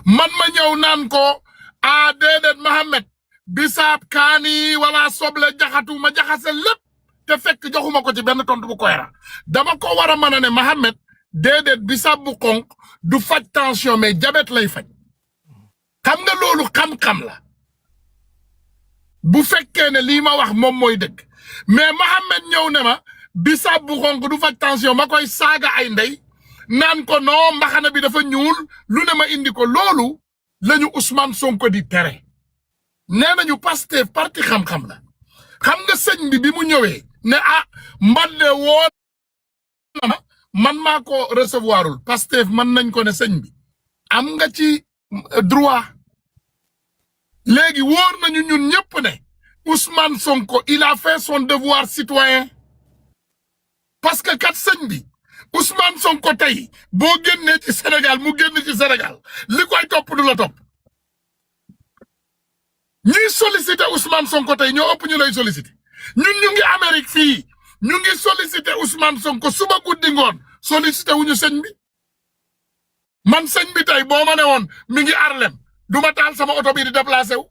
man ma ñëw naan ko ah déedéet Mohamed bisaab kaani wala soble jaxatu ma jaxase lépp te fekk joxuma ko ci benn tontu bu koyra dama ko war a mën a ne Mohamed déedéet bisaab bu xonq du faj tension mais diabète lay faj xam nga loolu xam-xam la bu fekkee ne lii ma wax moom mooy dëgg mais Mohamed ñëw ne ma bisaab bu xonq du faj tension ma koy saaga ay ndey naan ko non mbaxana bi dafa ñuul lu ne ma indi ko loolu lañu Ousmane Sonko di tere nee nañu Pastef parti xam-xam la xam nga sëñ bi mu ñëwee ne mbadde woon na ma man maa ko recevoirul Pastef man nañ ko ne sëñ bi am nga ci droit léegi wóor nañu ñun ñëpp ne Ousmane Sonko il a fait son devoir citoyen parce que kat sëñ bi Ousmane Sonko tey boo génnee ci Sénégal mu génn ci Sénégal li koy topp du la topp ñuy sollicité Ousmane Sonko tey ñoo ëpp ñu lay sollicité ñun ñu ngi Amérique fii ñu ngi sollicité Ousmane Sonko suba guddi ngoon sollicité wuñu sëñ bi man sëñ bi tey boo ma ne woon mi ngi Harlem du ma taal sama oto bi di déplacé wu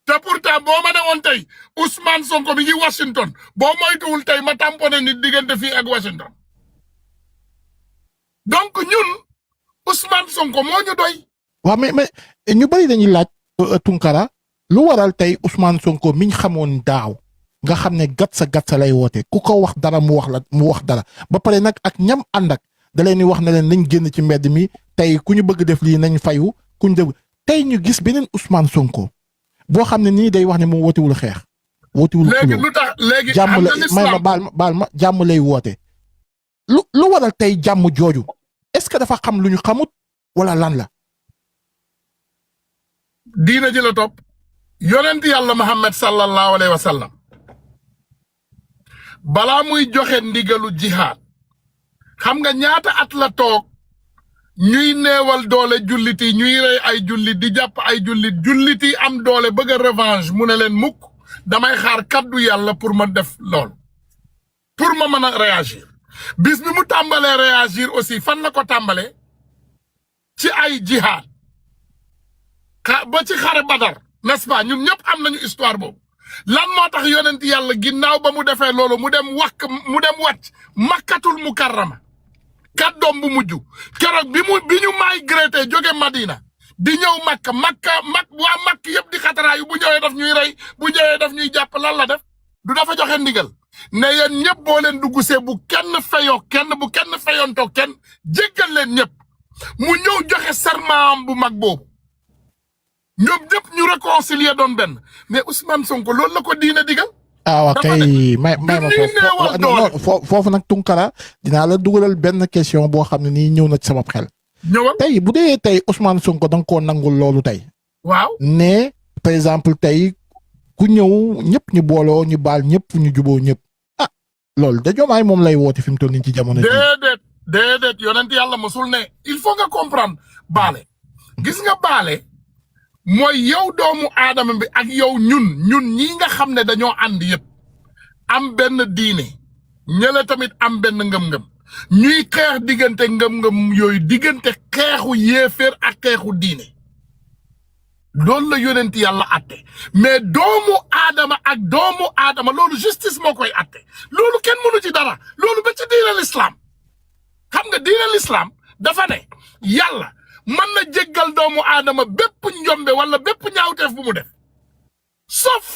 te pourtant boo ma ne woon tey Ousmane Sonko mi ngi Washington boo moytuwul tey ma tamponné nit diggante fii ak Washington donc ñun Ousmane Sonko moo ñu doy. waaw mais ñu bari dañuy laaj Tunkara lu waral tey Ousmane Sonko miñ xamoon daaw nga xam ne gatsa lay woote ku ko wax dara mu wax dara ba pare nag ak ñam ànd ak da leen di wax ne leen nañ génn ci mbedd mi tey ku ñu bëgg def lii nañ fayu ku ñu def tey ñu gis beneen Ousmane Sonko boo xam ne nii day wax ne moom wootewul xeex. wootewul léegi lu tax léegi jàmm la may ma baal ma jàmm lay woote. lu waral tey jàmm jooju est-ce que dafa xam lu ñu xamut wala lan la. diina ji la topp yonent yàlla Muhammad sallallahu alayhi wa sallam balaa muy joxe ndigalu jihaad xam nga ñaata at la toog ñuy neewal doole jullit yi ñuy rey ay jullit di jàpp ay jullit yi am doole bëgg a revanche mu ne leen mukk damay xaar kaddu yàlla pour ma def lool pour ma mën a réagir bis bi mu tàmbalee réagir aussi fan la ko tàmbalee ci ay jihaad ba ci xare Badar n'est-ce pas ñun ñëpp am nañu histoire boobu lan moo tax yonent yàlla ginnaaw ba mu defee loolu mu dem wàcc makkatul mukarrama kàddoom bu mujj keroog bi ñu migré jóge Madina di ñëw makka waa makk yëpp di xataraayu bu ñëwee daf ñuy rey bu ñëwee daf ñuy jàpp lan la def du dafa joxe ndigal ne yéen ñëpp boo leen dugg see bu kenn fayoo kenn bu kenn fayontoo kenn jéggal leen ñëpp mu ñëw joxe serment bu mag boobu ñoom ñëpp ñu réconcilier doon benn mais Ousmane Sonko loolu la ko diine digal. waaw kay may ma foofu nag Tunkara dinaa la dugalal benn question boo xam ne nii ñëw na ci sama xel. ñëwal tey bu dee tey Ousmane Sonko da nga koo nangul loolu tey. waaw ne par exemple tey ku ñëw ñëpp ñu booloo ñu baal ñëpp ñu juboo ñëpp. loolu da Diomaye moom lay woote fi mu toll nii ci jamono ji. déedéet yonent yàlla mosul ne il faut nga comprendre baale gis nga baale. mooy yow doomu aadama bi ak yow ñun ñii nga xam ne dañoo ànd yëpp am benn diine ñële tamit am benn ngëm-ngëm ñuy xeex diggante ngëm-ngëm yooyu diggante xeexu yéeféer ak xeexu diine loolu la yonent yàlla atte mais doomu aadama ak doomu aadama loolu justice moo koy atte loolu kenn mënu ci dara loolu ba ci diine l'islam xam nga diine l'islam dafa ne yàlla mën na jéggal doomu aadama bépp njombe wala bépp ñaawteef bu mu def sauf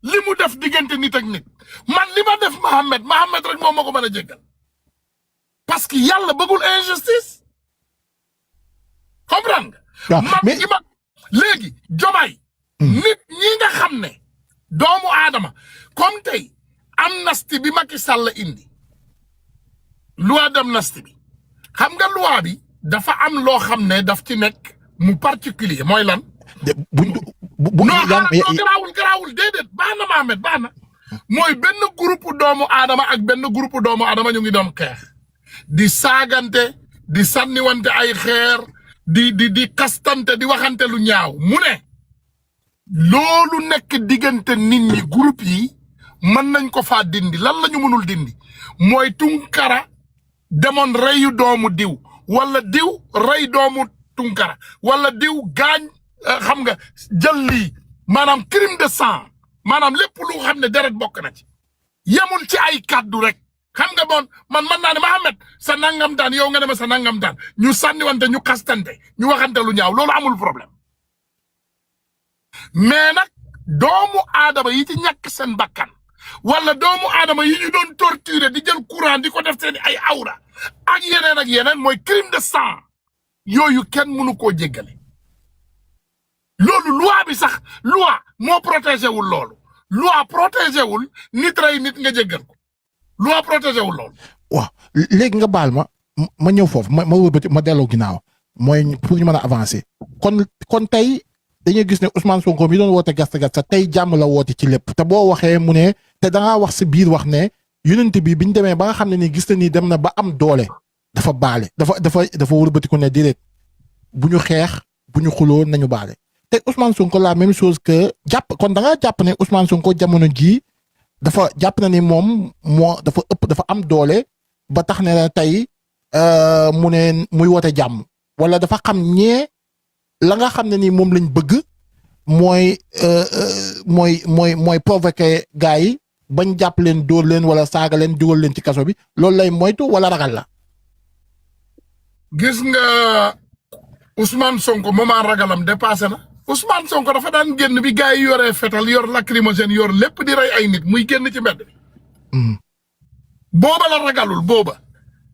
li mu def diggante nit ak nit man li ma def Mohamed rek moom ma ko mën a jéggal parce que yàlla bëggul injustice comprendre nga man ima léegi Diomaye nit ñi nga xam ne doomu aadama comme tey amnistie bi Macky Sall indi loi d'amnistie bi xam nga loi bi dafa am loo xam ne daf ci nekk mu particulier mooy lan. garaawul déedéet baax na Mohamed baax na mooy benn groupe doomu aadama ak benn groupe doomu aadama ñu ngi doon xeex di saagante di sànniwante ay xeer di kastante di waxante lu ñaaw mu ne loolu nekk diggante nit ñi groupe yi mën nañ ko faa dindi lan la ñu mënul dindi mooy Tunkara demoon reyu doomu diw wala diw rey doomu Tunkara wala diw gaañ xam nga jël lii maanaam crime de sang maanaam lépp lu xam ne deret bokk na ci yemul ci ay kàddu rek xam nga bon man naa ne Mohamed sa nangam daan yow nga ne ma sa nangam daan ñu sànniwante ñu xastante ñu waxante lu ñaaw loolu amul problème mais nag doomu aadama yi ci ñàkk seen bakkan wala doomu aadama yi ñu doon torturer di jël courant di ko def seen ay awra ak yeneen mooy crime de sang yooyu kenn mënu koo jéggale loolu loi bi sax loi moo protégé wul loolu loi protégé wul nit rey nit nga jéggal ko loi protégé wul loolu. waaw léegi nga baal ma ñëw foofu ma wëlbati ma delloo ginnaaw mooy pour ñu mën a avancer kon tey dañuy gis ne Ousmane Sonko mi doon woote gasta tey jàmm la woote ci lépp te boo waxee mu ne te da ngaa wax si biir wax ne yonent bi biñ demee ba nga xam ne ni gis na ni dem na ba am doole dafa baale dafa wëlbati ko ne déedéet bu ñu xeex bu ñu xuloo nañu baale te Ousmane Sonko la même chose que kon da ngaa jàpp ne Ousmane Sonko jamono jii dafa jàpp na ni moom dafa am doole ba tax ne la tey mu ne muy woote jàmm wala dafa xam ñee la nga xam ne ni moom lañ bëgg mooy provoquer gars yi bañ jàpp leen dóor leen wala saaga leen dugal leen ci kaso bi loolu lay moytu wala ragal la. gis nga Ousmane Sonko moment ragalam dépassé na Ousmane Sonko dafa daan génn bi gars yi yoree fetal yor lacrymogène yor lépp di rey ay nit muy génn ci mbedd bi. booba la ragalul booba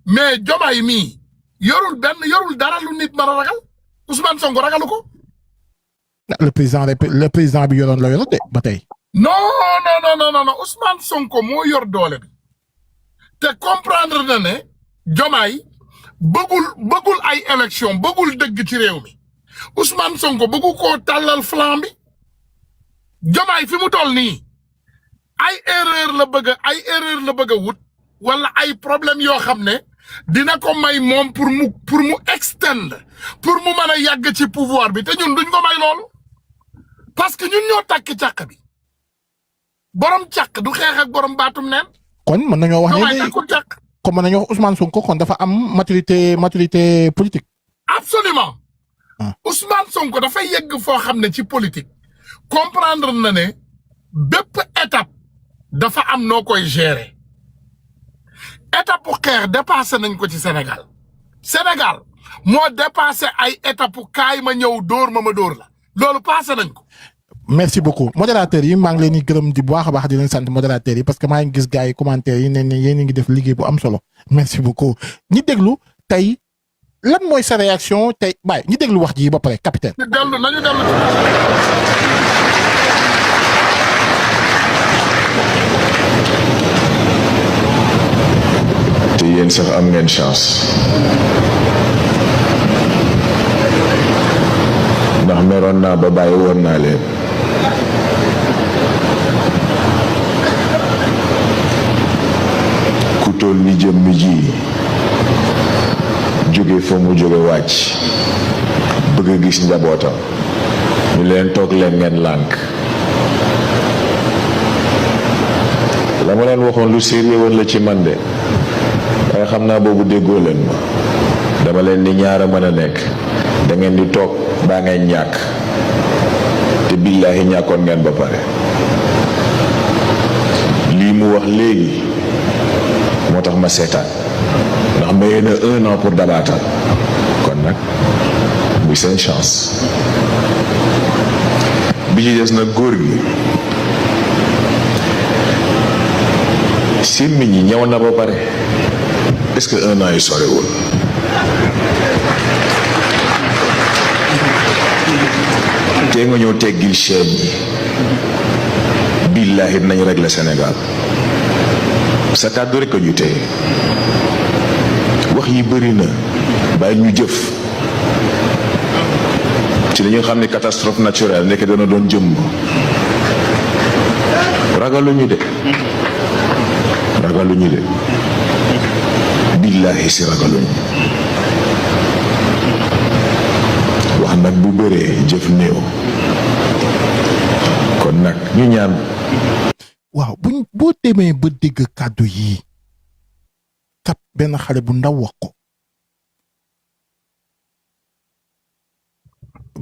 mais Diomaye mii yorul dara lu nit mën a ragal Ousmane Sonko ragalu ko. le président bi yoroon la yor de ba tey. non Ousmane Sonko moo yor doole bi te comprendre na ne Diomaye bëggul ay élection bëggul dëgg ci réew mi Ousmane Sonko bëggu koo tàllal flanc bi Diomaye fi mu toll nii ay erreur la bëgg a wut wala ay problème yoo xam ne dina ko may moom pour mu extend pour mu mën a yàgg ci pouvoir bi te ñun duñ ko may loolu parce que ñun ñoo tàkk càq bi borom càq du xeex ak borom baatum neen. kon mën nañoo wax ne takkul càq. kon mën nañoo wax Ousmane Sonko kon dafa am maturité politique. absolument Ousmane Sonko dafay yegg foo xam ne ci politique comprendre na ne bépp étape dafa am noo koy gérer étape bu xeex dépassé nañ ko ci Sénégal moo dépassé ay étape bu kaay ma ñëw dóor ma dóor la loolu passé nañ ko. merci beaucoup modérateurs yi maa ngi leen di gërëm di bu baax a baax di leen sant modérateurs yi parce que maa ngi gis gars yi commentaires yi ne yéen a ngi def liggéey bu am solo merci beaucoup ñi déglu tey lan mooy sa réaction tey bàyyi ñi déglu wax ji ba pare capitaine. nañu dellu. te yéen sax am ngeen chance ndax meroon naa ba bàyyi woon naa leen ku toll ni jëm mi ji jóge fa mu jóge wàcc bëgg a gis njabootam ñu leen toog leen ngeen lànk la ma leen waxoon lu sérieux woon la ci man de waaye xam naa boobu déggoo leen ma dama leen ni ñaar a mën a nekk da ngeen di toog baa ngay ñàkk te billaahi ñàkkoon ngeen ba pare lii mu wax léegi moo tax ma seetaan ndax mayee na 1 an pour dabaatal kon nag muy seen chance bi ci des nag góor gi simmiñ yi ñëw na ba pare est-ce que 1 an yi sorewul tey nga ñëw teggil chaîne yi billaahi nañu régler Sénégal sa kàddu rekk a ñu tey wax yi bëri na bàyyi ñu jëf ci li ñu xam ne catastrophe naturelle nekk dana doon jëmm ragaluñu de billaahi si ragaluñu wax nag bu bëree jëf néew kon nag ñu ñaan. waaw boo demee ba dégg kàddu yii benn xale bu ndaw wax ko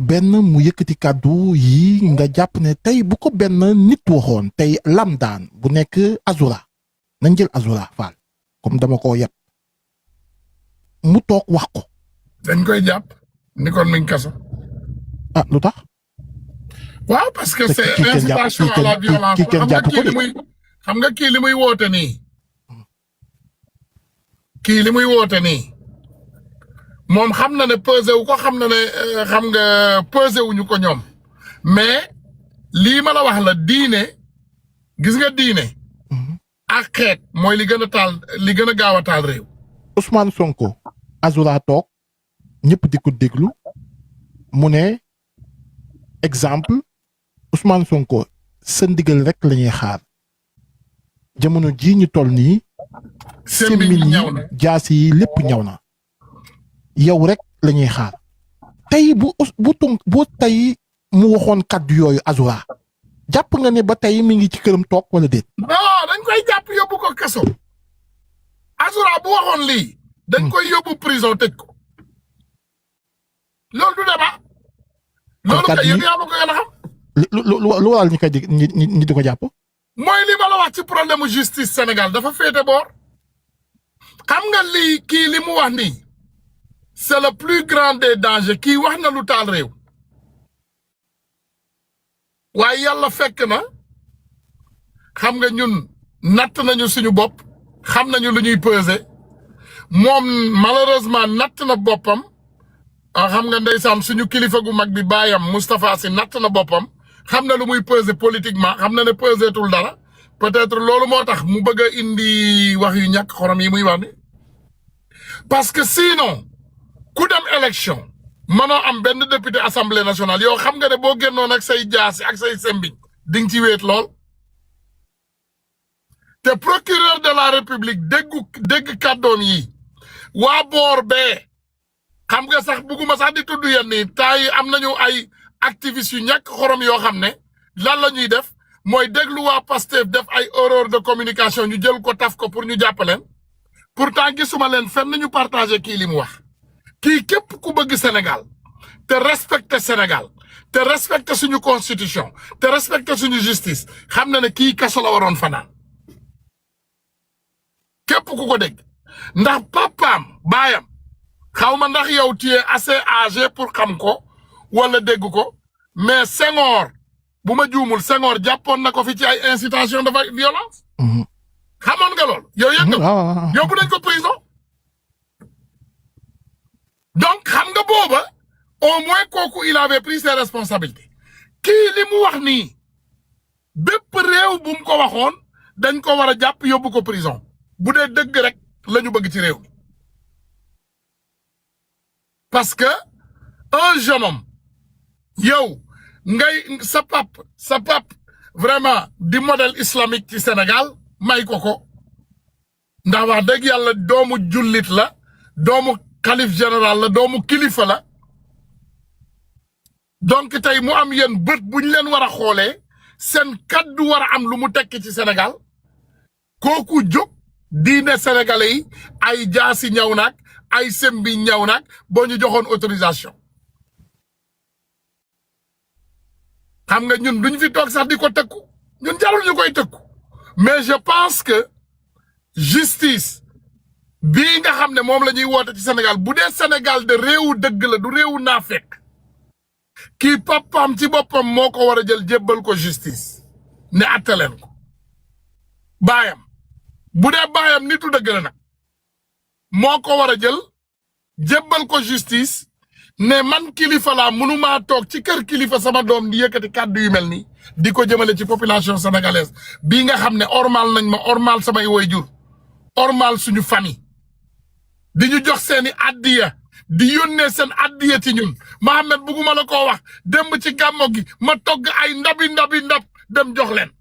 benn mu yëkkati kàddu yi nga jàpp ne tey bu ko benn nit waxoon tey Lamdaan bu nekk Azura nañ jël Azura Fall comme dama ko yeb mu toog wax ko. dañ koy jàpp ni kon mi ngi kaso. ah lu tax. waaw parce que Te c'est kii kenn jàpp- incitation kii à la kenn- violence. kii kenn jàpp ko de. xam nga kii li muy woote nii. kii li muy woote nii. moom xam na ne pesé wu ko xam na ne xam nga pesé wuñu ko ñoom. mais lii ma la wax la diine gis nga diine. ak xeet mooy li gën a taal li gën a gaaw a taal réew. Ousmane Sonko Azura toog ñëpp di ko déglu mu ne exemple Ousmane Sonko sa ndigal rek la ñuy xaar jamono jii ñu toll nii. semmiñ semmiñ ñaw na. yi jaas yi lépp ñaw na yow rek la ñuy xaar tey bu tey mu waxoon kaddu yooyu Azura jàpp nga ne ba tey mi ngi ci këram toog wala déet. non dañ koy jàpp yóbbu ko kaso. Azura bu waxoon lii. dañ koy yóbbu prison tëj ko. loolu du débat. loolu kay yéen yaa ma ko gën a xam. lu waral ñu koy di ñi di ko jàpp. mooy li ma la wax ci problème justice Sénégal dafa féete boor. xam nga lii kii li mu wax nii. c'est le plus grand des dangers kii wax na lu taal réew. waaye yàlla fekk na. xam nga ñun natt nañu suñu bopp. xam nañu lu ñuy peser. moom malheureusement natt na boppam. xam nga ndeysaan suñu kilifa gu mag bi baayam Moustapha Sy natt na boppam. xam na lu muy peser politiquement xam na ne pesetul dara. peut-être loolu moo tax mu bëgg a indi wax yu ñàkk xorom yi muy wax ni parce que sinon ku dem élection mënoo am benn député assemblée nationale yow xam nga ne boo génnoon ak say jaasi ak say sembiñ di nga ci wéet lool te procureur de la république dégg kàddoom yi waa boor bee xam nga sax bugguma sax di tudd yenn yi temps yi am nañu ay activistes yu ñàkk xorom yoo xam ne lan la ñuy def mooy déglu waa Pastef def ay erreur de communication ñu jël ko taf ko pour ñu jàppaleen pourtant gisuma leen fenn ñu partagé kii li mu wax kii képp ku bëgg Sénégal te respecté Sénégal te respecté suñu constitution te respecté suñu justice xam na ne kii kaso la waroon fanaan képp ku ko dégg ndax papaam baayam xaw ma ndax yow tu es assez âgé pour xam ko wala dégg ko mais Senghor bu ma juumul Senghor jàppoon na ko fi ci ay incitation de violence. xamoon nga lool. yow yëg nga ko yóbbu nañ ko prison. donc xam nga booba au moins kooku il avait pris ses responsabilités. kii li mu wax nii bépp réew bu mu ko waxoon dañ ko war a jàpp yóbbu ko prison bu dee dëgg rek la ñu bëgg ci réew mi. parce que un jeune homme yow. ngay sa pap vraiment di modèle islamique ci Sénégal may ko ndax wax dëgg yàlla doomu jullit la doomu xalif général la doomu kilifa la donc tey mu am yéen bët bu ñu leen war a xoolee seen kaddu war a am lu mu tekki ci Sénégal kooku jóg diine sénégalais yi ay jaasi ñëw nag ay sembi ñëw nag boo ñu joxoon autorisation. xam nga ñun duñ fi toog sax di ko tëkku ñun jarul ñu koy tëkku mais je pense que justice bii nga xam ne moom la ñuy woote ci Sénégal bu dee Sénégal de réewu dëgg la du réewu naafeq kii papaam ci boppam moo ko war a jël jébbal ko justice ne atte leen ko baayam bu dee baayam nitu dëgg la nag moo ko war a jël jébbal ko justice ne man kilifa laa mënumaa toog ci kër kilifa sama doom di yëkkati kàddu yu mel nii di ko jëmale ci population sénégalaise bii nga xam ne ormal nañ ma ormal samay waajur ormal suñu famille di ñu jox seeni addiya di yónnee seen addiya ci ñun Mohamed bugguma la koo wax démb ci gàmmo gi ma togg ay ndabi ndab dem jox leen.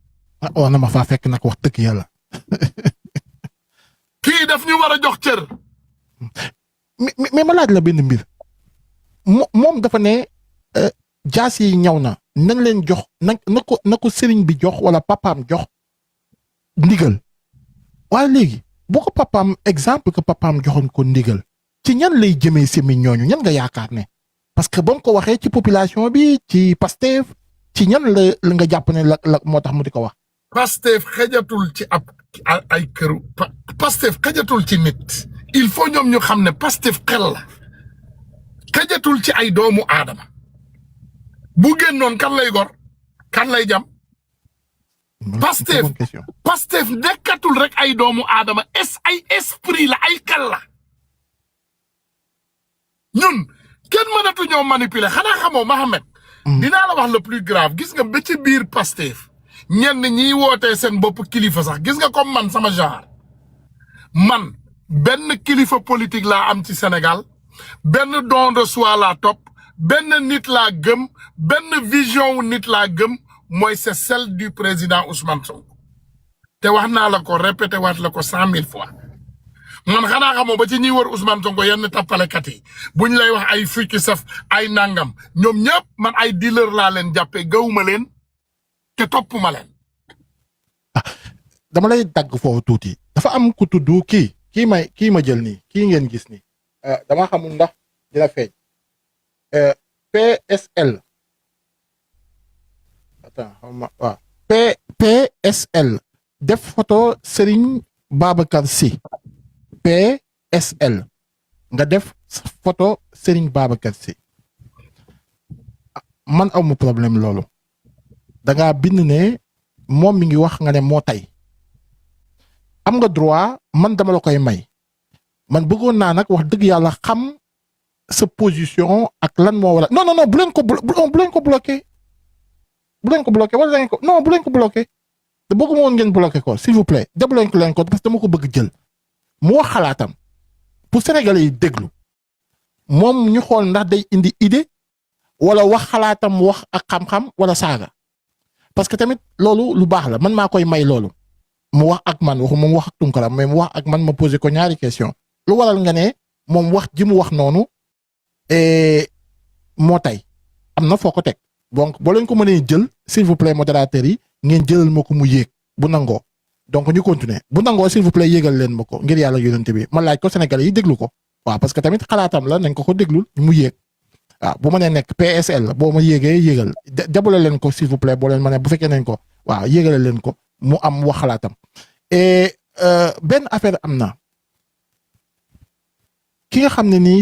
ah war na ma faa fekk nag wax dëgg yàlla. kii daf ñu war a jox cër. mais ma laaj la benn mbir. moom dafa ne jaas yi ñaw na nañ leen jox na ko sëriñ bi jox wala papaam jox ndigal waaye léegi boo ko papaam exemple que papaam joxoon ko ndigal ci ñan lay jëmee semi ñooñu ñan nga yaakaar ne parce que ba mu ko waxee ci population bi ci Pastef ci ñan la nga jàpp ne la moo tax mu di ko wax. Pastef xëjatul ci ay këru Pastef xëjatul ci nit il faut ñoom ñu xam ne Pastef xel la xëjatul ci ay doomu aadama bu génnoon kan lay gor kan lay jam. Pastef nekkatul rek ay doomu aadama ay esprit la ay xel la ñun kenn mënatu ñoo manipuler xanaa xamoo Mohamed. dinaa la wax le plus grave gis nga ba ci biir Pastef ñenn ñiy wootee seen bopp kilifa sax gis nga comme man sama genre man benn kilifa politique laa am ci Sénégal benn don de soi laa topp benn nit laa gëm benn vision wu nit laa gëm mooy c'est celle du président Ousmane Sonko te wax naa la ko répété waat la ko 100 000 fois man xanaa xamoo ba ci ñiy wër Ousmane Sonko yenn tappalekat yi buñ lay wax ay fukki saf ay nangam ñoom ñëpp man ay dealer laa leen jàppee gawuma leen te toppuma leen. dama lay dagg foofu tuuti dafa am ku tudd kii ma jël nii kii ngeen gis nii dama xamul ndax dina feeñ PSL waaw PSL def photo Serigne Babacar Sy PSL nga def photo Serigne Babacar Sy man amu problème loolu da ngaa bind ne moom mi ngi wax nga ne moo tey am nga droit man dama la koy may man bëggoon naa nag wax dëgg yàlla xam sa position ak lan moo war a non bu leen ko bloqué bu leen ko bloqué wala da ngeen ko non bu leen ko bloqué te bëgguma woon ngeen bloqué ko s'il vous plaît débloqué leen ko parce que dama ko bëgg jël mu wax xalaatam pour Sénégalais yi déglu moom ñu xool ndax day indi idée wala wax xalaatam wax ak xam-xam wala saaga parce que tamit loolu lu baax la man maa koy may loolu mu wax ak man waxu moom wax ak Tunkara mais mu wax ak man ma posé ko ñaari question lu waral nga ne moom wax ji mu wax noonu moo tey am na foo ko teg donc boo leen ko mënee jël s'il vous plaît modérateurs yi ngeen jëlal ma ko mu yéeg bu nangoo donc ñu continuer bu nangoo s'il vous plaît yéegal leen ma ko ngir yàlla yonent bi ma laaj ko Sénégalais yi déglu ko waaw parce que tamit xalaatam la nañ ko déglul mu yéeg waaw bu ma nee nekk PSL boo ma yéegee yéegal jabale leen ko s'il vous plaît boo leen ma ne bu fekkee nañ ko waaw yéegale leen ko mu am wax xalaatam et benn affaire am na ki nga xam ne nii